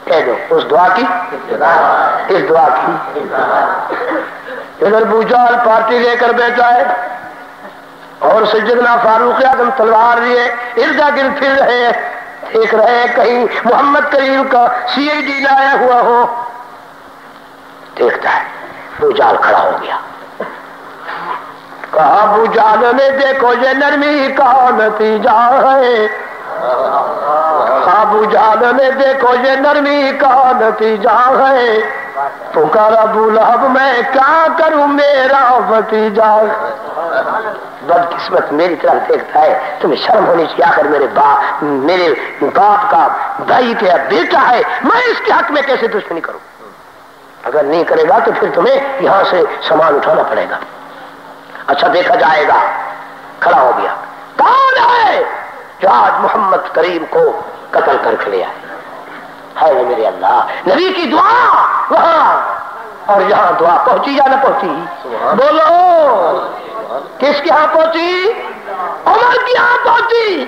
کہہ دو اس دعا کی، اس دعا کی۔ ادھر ابو جہل پارٹی لے کر بیٹھا ہے اور سیدنا فاروق اعظم تلوار لیے اردا گرد پھر رہے ہیں، دیکھ رہے ہیں کہیں محمد کریم کا CID لایا ہوا ہو۔ دیکھتا ہے ابو جہل کھڑا ہو گیا، کہا ابو جہل نے دیکھو یہ نرمی کا نتیجہ ہے، ابو جہل نے دیکھو یہ نرمی کا نتیجہ ہے، پکارا ابو لہب میں کیا کروں میرا بھتیجا۔ بدقسمت میری طرف دیکھتا ہے، تمہیں شرم ہونی چاہیے، آخر میرے باپ کا بھائی کا بیٹا ہے، میں اس کے حق میں کیسے دشمنی کروں؟ اگر نہیں کرے گا تو پھر تمہیں یہاں سے سامان اٹھانا پڑے گا۔ اچھا دیکھا جائے گا۔ کھڑا ہو گیا، کون ہے جو آج محمد کریم کو قتل کر کے لے آئے؟ ہے میرے اللہ، نبی کی دعا وہاں اور یہاں دعا پہنچی یا نہ پہنچی؟ بولو کس کے ہاں پہنچی؟ عمر کے ہاں پہنچی،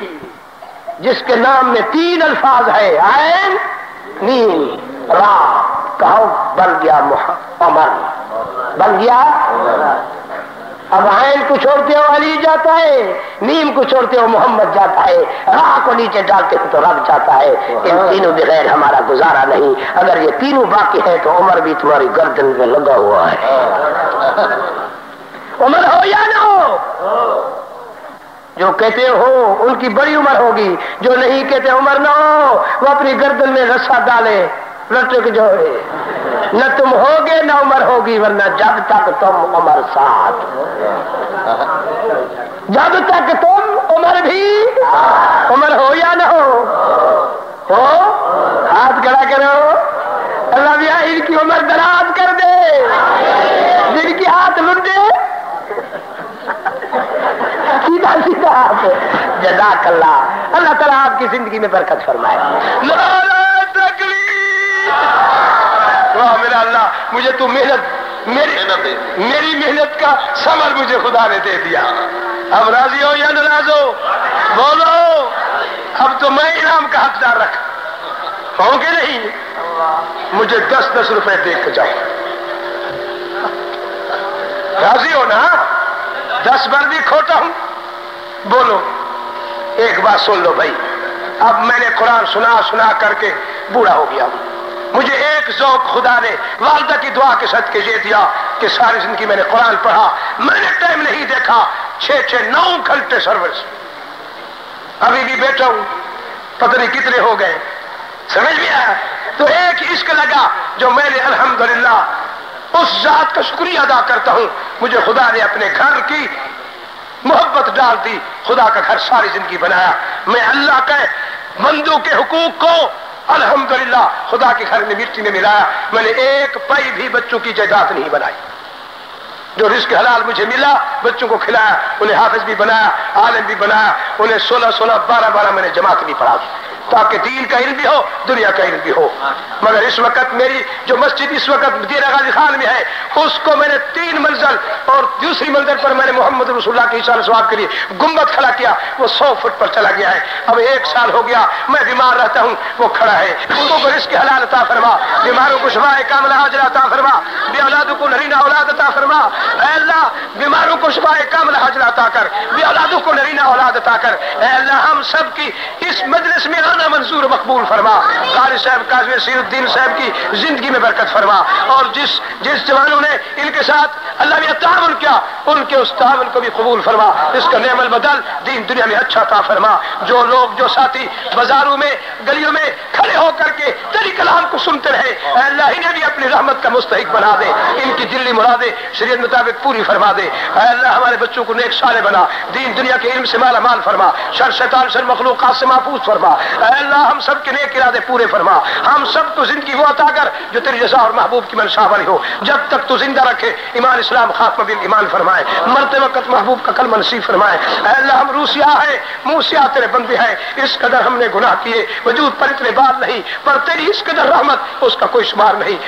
جس کے نام میں 3 الفاظ ہے، عین میم را۔ کہو بن گیا عمر، بن گیا۔ اب عین کو چھوڑتے ہو علی جاتا ہے، میم کو چھوڑتے ہو محمد جاتا ہے، راہ کو نیچے ڈالتے ہو تو رب جاتا ہے۔ ان تینوں بغیر ہمارا گزارا نہیں۔ اگر یہ تینوں باقی ہے تو عمر بھی تمہاری گردن میں لگا ہوا ہے۔ عمر ہو یا نہ ہو؟ جو کہتے ہو ان کی بڑی عمر ہوگی، جو نہیں کہتے عمر نہ ہو وہ اپنی گردن میں رسا ڈالے، لٹک جائے۔ نہ تم ہوگے نہ عمر ہوگی، ورنہ جب تک تم عمر ساتھ، جب تک تم عمر بھی۔ عمر ہو یا نہ ہو؟ ہاتھ کھڑا کرو، اللہ بھی ان کی عمر دراز کر دے، جن کی ہاتھ لنڈے سیدھا سیدھا آپ۔ جزاک اللہ، اللہ تعالیٰ آپ کی زندگی میں برکت فرمائے۔ میرا اللہ، مجھے تو میری محنت کا ثمر مجھے خدا نے دے دیا۔ اب راضی ہو یا ناراض ہو؟ بولو، اب تو میں انعام کا حقدار رکھ ہوں کہ نہیں؟ مجھے 10 روپے دے کے جاؤ، راضی ہو نا؟ 10 بار بھی کھوٹا ہوں۔ بولو ایک بات سن لو بھائی، اب میں نے قرآن سنا کر کے بوڑھا ہو گیا، مجھے ایک ذوق خدا نے والدہ کی دعا کے صدقے یہ دیا کہ ساری زندگی میں نے قرآن پڑھا، میں نے ٹائم نہیں دیکھا 6-9 گھنٹے سروس، ابھی بھی بیٹھا ہوں، پتہ نہیں کتنے ہو گئے، سمجھ میں آیا؟ تو ایک عشق لگا جو میں نے الحمدللہ اس ذات کا شکریہ ادا کرتا ہوں، مجھے خدا نے اپنے گھر کی محبت ڈال دی، خدا کا گھر ساری زندگی بنایا، میں اللہ کے بندوں کے حقوق کو الحمدللہ خدا کے گھر میں مٹی میں ملایا، میں نے ایک پائی بھی بچوں کی جائیداد نہیں بنائی، جو رزق حلال مجھے ملا بچوں کو کھلایا، انہیں حافظ بھی بنایا، عالم بھی بنایا، انہیں 16 12 میں نے جماعت بھی پڑھا تاکہ دین کا علم بھی ہو، دنیا کا علم بھی ہو۔ مگر اس وقت میری جو مسجد اس وقت ڈیرہ غازی خان میں ہے، اس کو میں نے 3 منزل اور دوسری منزل پر میں نے محمد رسول اللہ کی اشارہ ثواب کے لیے گنبد کھڑا کیا، وہ 100 فٹ پر چلا گیا ہے، اب 1 سال ہو گیا میں بیمار رہتا ہوں، وہ کھڑا ہے، ان کو رزق حلال عطا فرما، بیماروں کو شفا کاملہ عاجلہ عطا فرما، بے اولادوں کو نرینہ اولاد عطا فرما، اے اللہ بیماروں کو شفا کاملہ عاجلہ عطا کر، بے اولادوں کو نرینہ اولاد عطا کر، اے اللہ ہم سب کی اس مجلس میں آنا منظور مقبول فرما، قاری صاحب قاضی نصیر الدین صاحب کی زندگی میں برکت فرما، اور جس جوانوں نے ان کے ساتھ اللہ نے تعاون کیا ان کے اس تعاون کو بھی قبول فرما، اس کا نعم البدل دین دنیا میں اچھا عطا فرما، جو لوگ جو ساتھی بازاروں میں گلیوں میں کھڑے ہو کر کے تیری کلام کو سنتے رہے، اے اللہ انہیں بھی اپنی رحمت کا مستحق بنا دے، ان کی دلی مرادیں شریعت مطابق پوری فرما دے، اے اللہ ہمارے بچوں کو نیک صالح بنا، دین دنیا کے علم سے مالا مال فرما، شر شیطان شر مخلوقات سے محفوظ فرما، اے اللہ ہم سب کے نیک ارادے پورے فرما، ہم سب کو زندگی وہ عطا کر جو تیری رضا اور محبوب کی منشا والی ہو، جب تک تو زندہ رکھے ایمان اسلام خاتمہ بالایمان فرمائے، مرتے وقت محبوب کا کلمہ نصیب فرمائے، اے اللہ ہم روسیا ہے موسیا تیرے بندے ہیں، اس قدر ہم نے گناہ کیے، وجود پر اتنے بال نہیں، پر تیری اس قدر رحمت اس کا کوئی شمار نہیں،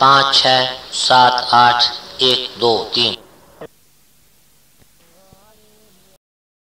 5678 123।